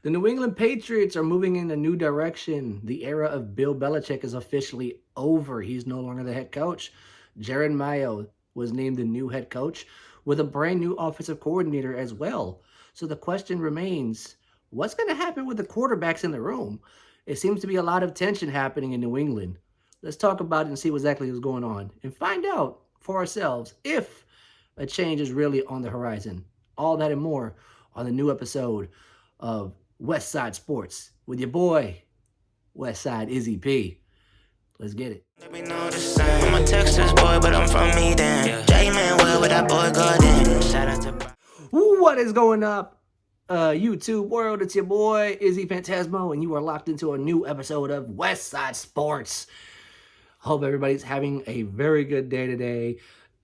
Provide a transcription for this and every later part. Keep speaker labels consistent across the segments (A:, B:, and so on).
A: The New England Patriots are moving in a new direction. The era of Bill Belichick is officially over. He's no longer the head coach. Jared Mayo was named the new head coach with a brand new offensive coordinator as well. So the question remains, what's going to happen with the quarterbacks in the room? It seems to be a lot of tension happening in New England. Let's talk about it and see exactly what's going on and find out for ourselves if a change is really on the horizon. All that and more on the new episode of West Side Sports with your boy, West Side Izzy P. Let's get it.
B: Let me know the same. I'm a Texas boy, but I'm from Eden. J-Man, where that boy got in? Shout out to...
A: What is going up, YouTube world? It's your boy, Izzy Phantasmo, and you are locked into a new episode of West Side Sports. Hope everybody's having a very good day today.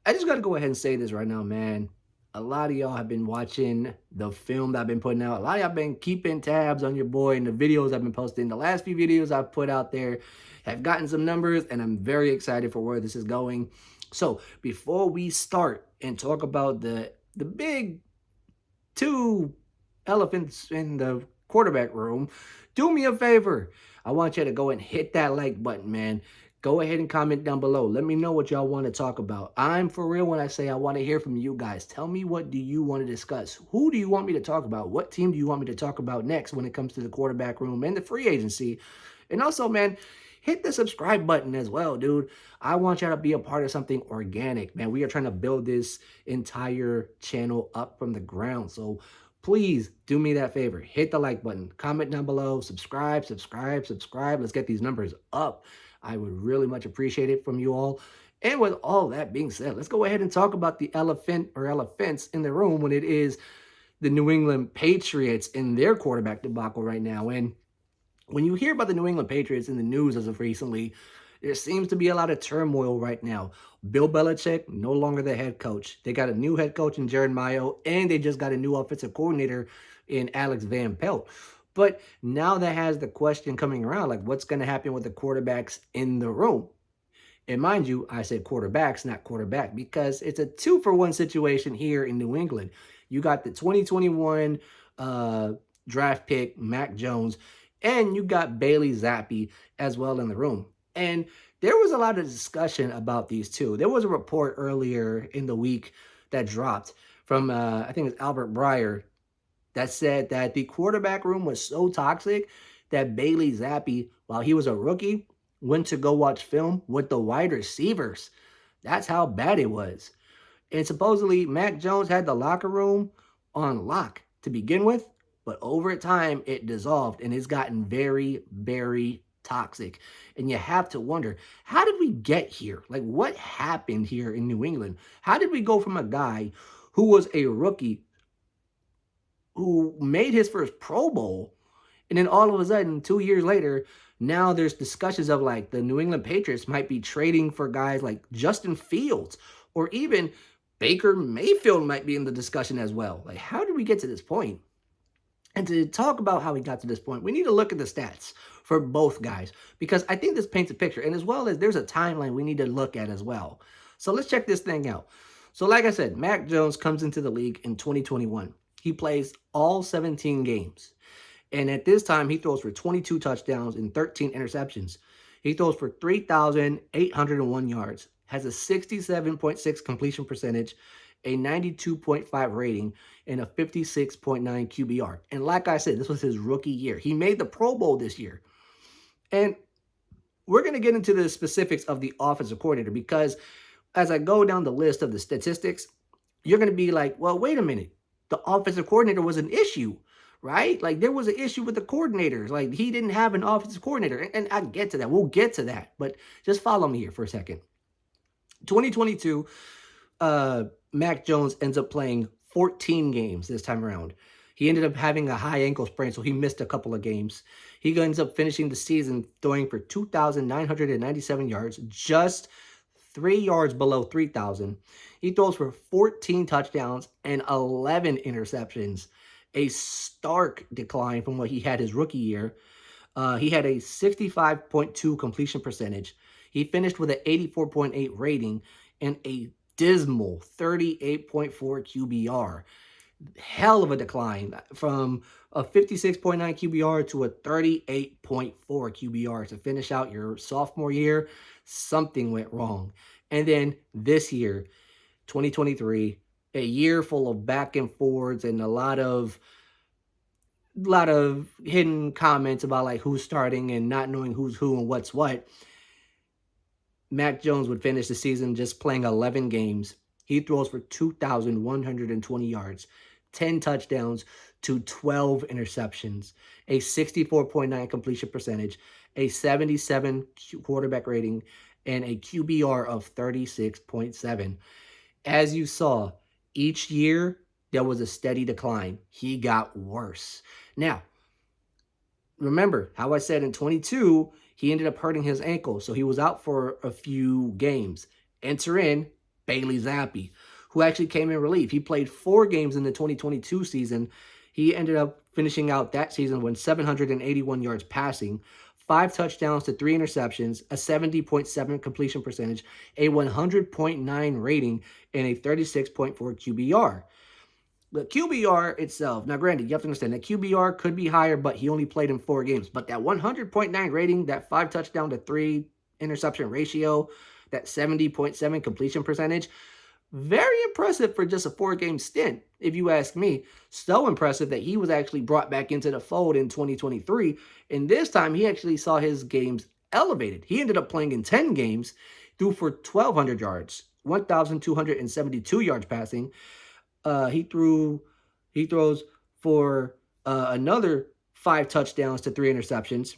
A: I just got to go ahead and say this right now, man. A lot of y'all have been watching the film that I've been putting out. A lot of y'all been keeping tabs on your boy and the videos I've been posting. The last few videos I've put out there have gotten some numbers, and I'm very excited for where this is going. So before we start and talk about the big two elephants in the quarterback room, do me a favor. I want you to go and hit that like button, man. Go ahead and comment down below. Let me know what y'all want to talk about. I'm for real when I say I want to hear from you guys. Tell me, what do you want to discuss? Who do you want me to talk about? What team do you want me to talk about next when it comes to the quarterback room and the free agency? And also, man, hit the subscribe button as well, dude. I want y'all to be a part of something organic, man. We are trying to build this entire channel up from the ground. So please do me that favor. Hit the like button. Comment down below. Subscribe. Let's get these numbers up. I would really much appreciate it from you all. And with all that being said, let's go ahead and talk about the elephant or elephants in the room when it is the New England Patriots in their quarterback debacle right now. And when you hear about the New England Patriots in the news as of recently, there seems to be a lot of turmoil right now. Bill Belichick, no longer the head coach. They got a new head coach in Jared Mayo, and they just got a new offensive coordinator in Alex Van Pelt. But now that has the question coming around, like what's going to happen with the quarterbacks in the room? And mind you, I said quarterbacks, not quarterback, because it's a 2-for-1 situation here in New England. You got the 2021 draft pick, Mac Jones, and you got Bailey Zappe as well in the room. And there was a lot of discussion about these two. There was a report earlier in the week that dropped from, I think it's Albert Breyer, that said that the quarterback room was so toxic that Bailey Zappe, while he was a rookie, went to go watch film with the wide receivers. That's how bad it was. And supposedly Mac Jones had the locker room on lock to begin with, but over time it dissolved and it's gotten very, very toxic. And you have to wonder, how did we get here? Like, what happened here in New England? How did we go from a guy who was a rookie who made his first Pro Bowl, and then all of a sudden, 2 years later, now there's discussions of like the New England Patriots might be trading for guys like Justin Fields, or even Baker Mayfield might be in the discussion as well. Like, how did we get to this point? And to talk about how we got to this point, we need to look at the stats for both guys, because I think this paints a picture, and as well as there's a timeline we need to look at as well. So let's check this thing out. So like I said, Mac Jones comes into the league in 2021. He plays all 17 games. And at this time, he throws for 22 touchdowns and 13 interceptions. He throws for 3,801 yards, has a 67.6 completion percentage, a 92.5 rating, and a 56.9 QBR. And like I said, this was his rookie year. He made the Pro Bowl this year. And we're going to get into the specifics of the offensive coordinator, because as I go down the list of the statistics, you're going to be like, well, wait a minute. The offensive coordinator was an issue, right? Like, there was an issue with the coordinators. Like, he didn't have an offensive coordinator. And I get to that. We'll get to that. But just follow me here for a second. 2022, Mac Jones ends up playing 14 games this time around. He ended up having a high ankle sprain, so he missed a couple of games. He ends up finishing the season throwing for 2,997 yards, just 3 yards below 3,000. He throws for 14 touchdowns and 11 interceptions, a stark decline from what he had his rookie year. He had a 65.2 completion percentage. He finished with an 84.8 rating and a dismal 38.4 QBR. Hell of a decline from a 56.9 QBR to a 38.4 QBR to finish out your sophomore year. Something went wrong. And then this year, 2023, a year full of back and forwards and a lot of hidden comments about like who's starting and not knowing who's who and what's what. Mac Jones would finish the season just playing 11 games. He throws for 2,120 yards, 10 touchdowns to 12 interceptions, a 64.9 completion percentage, a 77 quarterback rating, and a QBR of 36.7. As you saw, each year there was a steady decline. He got worse. Now, remember how I said in 22, he ended up hurting his ankle, so he was out for a few games. Enter in Bailey Zappe, who actually came in relief. He played 4 games in the 2022 season. He ended up finishing out that season with 781 yards passing, 5 touchdowns to 3 interceptions, a 70.7 completion percentage, a 100.9 rating, and a 36.4 QBR. The QBR itself, now granted, you have to understand that QBR could be higher, but he only played in 4 games. But that 100.9 rating, that 5 touchdown to 3 interception ratio, that 70.7 completion percentage, very impressive for just a 4-game stint, if you ask me. So impressive that he was actually brought back into the fold in 2023. And this time, he actually saw his games elevated. He ended up playing in 10 games, threw for 1,200 yards, 1,272 yards passing. He throws for another 5 touchdowns to 3 interceptions.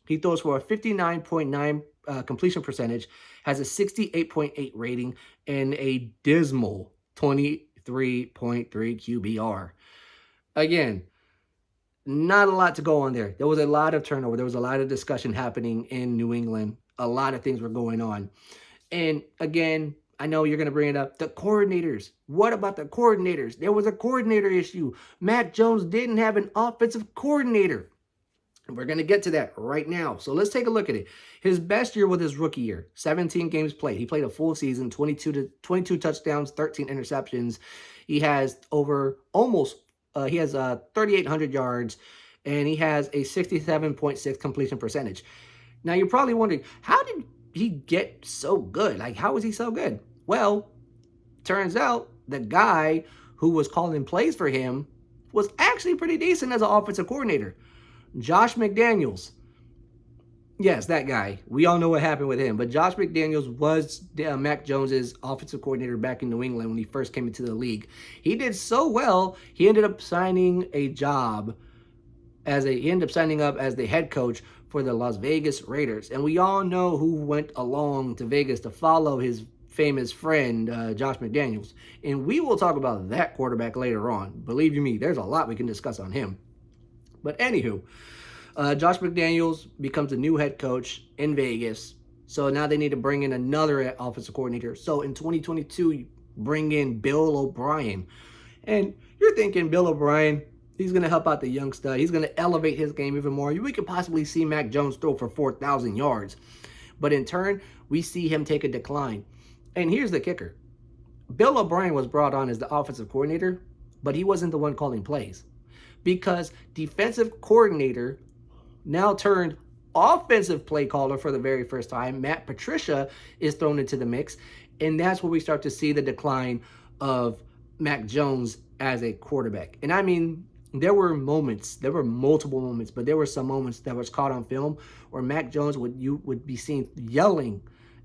A: He throws for a 59.9 completion percentage, has a 68.8 rating, and a dismal 23.3 QBR. Again, not a lot to go on there. There was a lot of turnover. There was a lot of discussion happening in New England. A lot of things were going on. And again, I know you're going to bring it up. The coordinators. What about the coordinators? There was a coordinator issue. Mac Jones didn't have an offensive coordinator. We're going to get to that right now. So let's take a look at it. His best year was his rookie year. 17 games played. He played a full season, 22 touchdowns, 13 interceptions. He has he has 3,800 yards, and he has a 67.6 completion percentage. Now, you're probably wondering, how did he get so good? Like, how was he so good? Well, turns out the guy who was calling plays for him was actually pretty decent as an offensive coordinator. Josh McDaniels. Yes, that guy. We all know what happened with him. But Josh McDaniels was Mac Jones's offensive coordinator back in New England when he first came into the league. He did so well, he ended up signing up as the head coach for the Las Vegas Raiders. And we all know who went along to Vegas to follow his famous friend, Josh McDaniels. And we will talk about that quarterback later on. Believe you me, there's a lot we can discuss on him. But anywho, Josh McDaniels becomes a new head coach in Vegas. So now they need to bring in another offensive coordinator. So in 2022, you bring in Bill O'Brien. And you're thinking Bill O'Brien, he's going to help out the young stud. He's going to elevate his game even more. We could possibly see Mac Jones throw for 4,000 yards. But in turn, we see him take a decline. And here's the kicker. Bill O'Brien was brought on as the offensive coordinator, but he wasn't the one calling plays. Because defensive coordinator now turned offensive play caller for the very first time. Matt Patricia is thrown into the mix. And that's where we start to see the decline of Mac Jones as a quarterback. And I mean, there were multiple moments, but there were some moments that was caught on film where Mac Jones would be seen yelling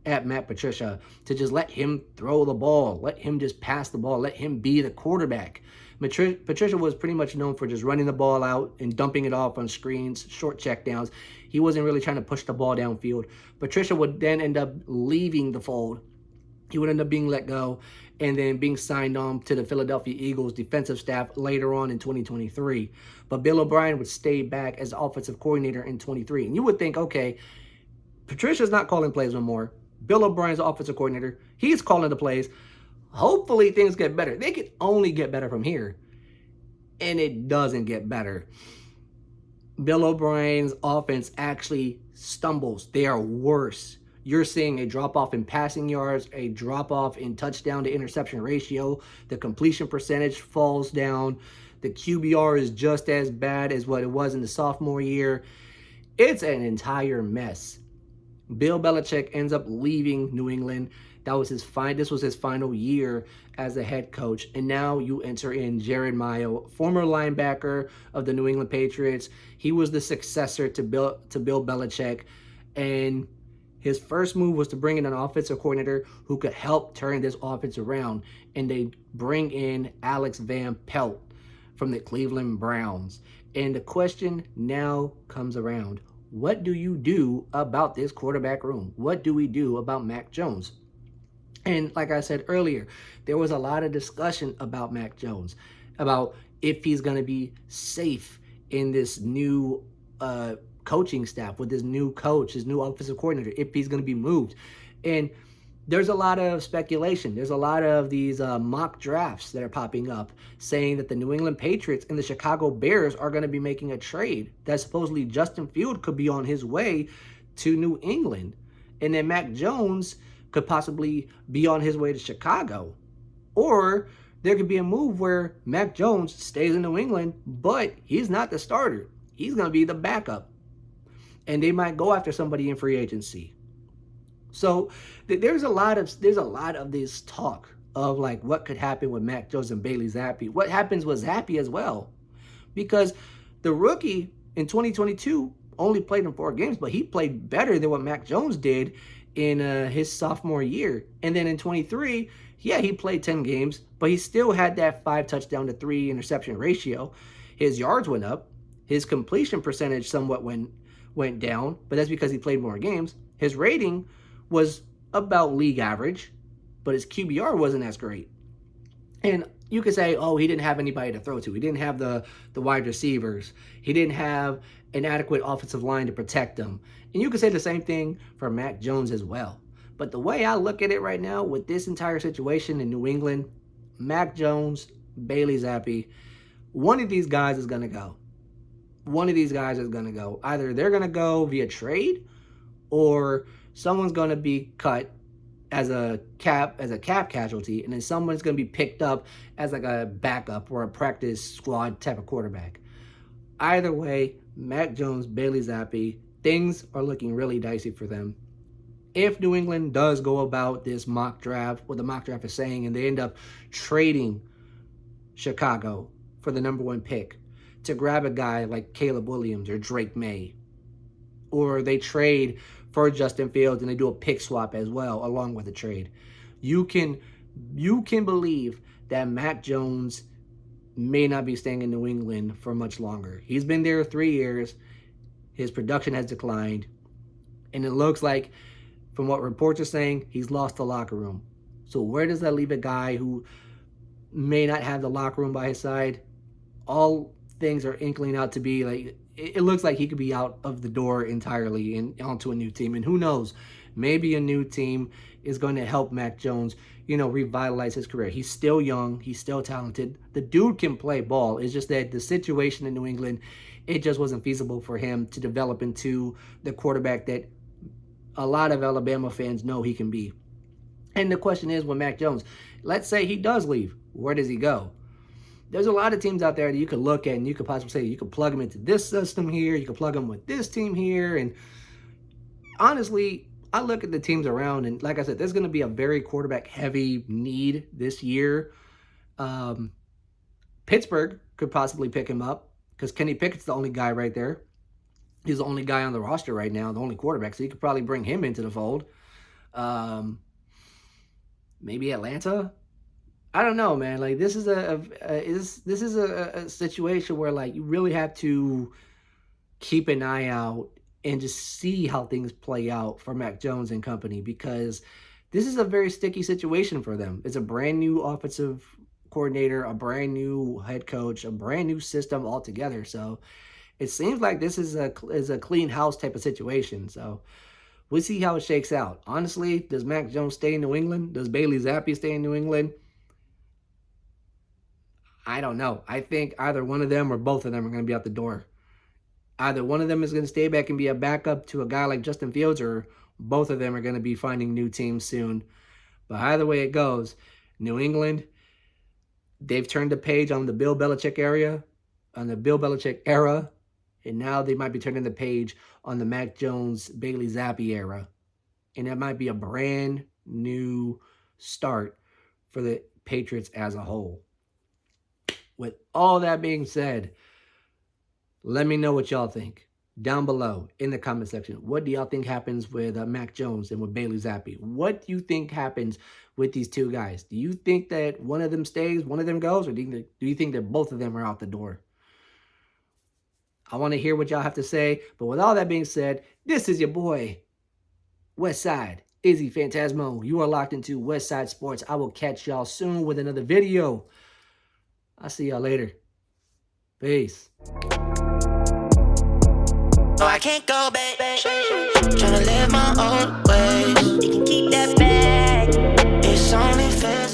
A: at Matt Patricia to just let him throw the ball, let him just pass the ball, let him be the quarterback. Patricia was pretty much known for just running the ball out and dumping it off on screens, short checkdowns. He wasn't really trying to push the ball downfield. Patricia would then end up leaving the fold. He would end up being let go and then being signed on to the Philadelphia Eagles defensive staff later on in 2023. But Bill O'Brien would stay back as offensive coordinator in 23. And you would think, okay, Patricia's not calling plays no more. Bill O'Brien's offensive coordinator. He's calling the plays. Hopefully things get better. They can only get better from here. And it doesn't get better. Bill O'Brien's offense actually stumbles. They are worse. you're seeing a drop-off in passing yards, a drop-off in touchdown to interception ratio. The completion percentage falls down. The QBR is just as bad as what it was in the sophomore year. It's an entire mess. Bill Belichick ends up leaving New England. This was his final year as a head coach. And now you enter in Jared Mayo, former linebacker of the New England Patriots. He was the successor to Bill Belichick. And his first move was to bring in an offensive coordinator who could help turn this offense around. And they bring in Alex Van Pelt from the Cleveland Browns. And the question now comes around. What do you do about this quarterback room? What do we do about Mac Jones? And like I said earlier, there was a lot of discussion about Mac Jones, about if he's going to be safe in this new coaching staff with his new coach, his new offensive coordinator, if he's going to be moved. And there's a lot of speculation. There's a lot of these mock drafts that are popping up saying that the New England Patriots and the Chicago Bears are going to be making a trade, that supposedly Justin Fields could be on his way to New England. And then Mac Jones could possibly be on his way to Chicago. Or there could be a move where Mac Jones stays in New England, but he's not the starter. He's going to be the backup. And they might go after somebody in free agency. So there's a lot of this talk of like what could happen with Mac Jones and Bailey Zappe. What happens with Zappe as well? Because the rookie in 2022 only played in 4 games, but he played better than what Mac Jones did in his sophomore year. And then in 23, yeah, he played 10 games, but he still had that 5 touchdown to 3 interception ratio. His yards went up. His completion percentage somewhat went down, but that's because he played more games. His rating was about league average, but his QBR wasn't as great. And you could say, oh, he didn't have anybody to throw to. He didn't have the wide receivers. He didn't have an adequate offensive line to protect him. And you could say the same thing for Mac Jones as well. But the way I look at it right now with this entire situation in New England, Mac Jones, Bailey Zappe, one of these guys is going to go. One of these guys is going to go. Either they're going to go via trade, or someone's going to be cut as a cap casualty, and then someone's going to be picked up as like a backup or a practice squad type of quarterback. Either way, Mac Jones, Bailey Zappe, things are looking really dicey for them. If New England does go about this mock draft, what the mock draft is saying, and they end up trading Chicago for the #1 pick to grab a guy like Caleb Williams or Drake May, or they trade for Justin Fields and they do a pick swap as well along with the trade, you can believe that Mac Jones may not be staying in New England for much longer. He's been there 3 years. His production has declined. And it looks like, from what reports are saying, he's lost the locker room. So where does that leave a guy who may not have the locker room by his side? All things are inkling out to be like, it looks like he could be out of the door entirely and onto a new team. And who knows, maybe a new team is going to help Mac Jones, revitalize his career. He's still young. He's still talented. The dude can play ball. It's just that the situation in New England, it just wasn't feasible for him to develop into the quarterback that a lot of Alabama fans know he can be. And the question is, with Mac Jones, let's say he does leave, where does he go? There's a lot of teams out there that you could look at and you could possibly say you could plug him into this system here, you could plug him with this team here. And honestly, I look at the teams around, and like I said, there's going to be a very quarterback-heavy need this year. Pittsburgh could possibly pick him up because Kenny Pickett's the only guy right there. He's the only guy on the roster right now, the only quarterback, so you could probably bring him into the fold. Maybe Atlanta. I don't know, man. Like, this is a situation where, like, you really have to keep an eye out and just see how things play out for Mac Jones and company, because this is a very sticky situation for them. It's a brand new offensive coordinator, a brand new head coach, a brand new system altogether. So it seems like this is a clean house type of situation. So we'll see how it shakes out. Honestly, does Mac Jones stay in New England? Does Bailey Zappe stay in New England? I don't know. I think either one of them or both of them are going to be out the door. Either one of them is going to stay back and be a backup to a guy like Justin Fields, or Both of them are going to be finding new teams soon. But either way it goes, New England, they've turned the page on the Bill Belichick era, and now they might be turning the page on the Mac Jones, Bailey Zappe era. And that might be a brand new start for the Patriots as a whole. With all that being said, let me know what y'all think down below in the comment section. What do y'all think happens with Mac Jones and with Bailey Zappe? What do you think happens with these two guys? Do you think that one of them stays, one of them goes, or do you think that both of them are out the door? I want to hear what y'all have to say. But with all that being said, this is your boy, Westside, Izzy Phantasmo. You are locked into Westside Sports. I will catch y'all soon with another video. I'll see y'all later. Peace.
B: So I can't go back. Tryna live my old ways. You can keep that back. It's only fair.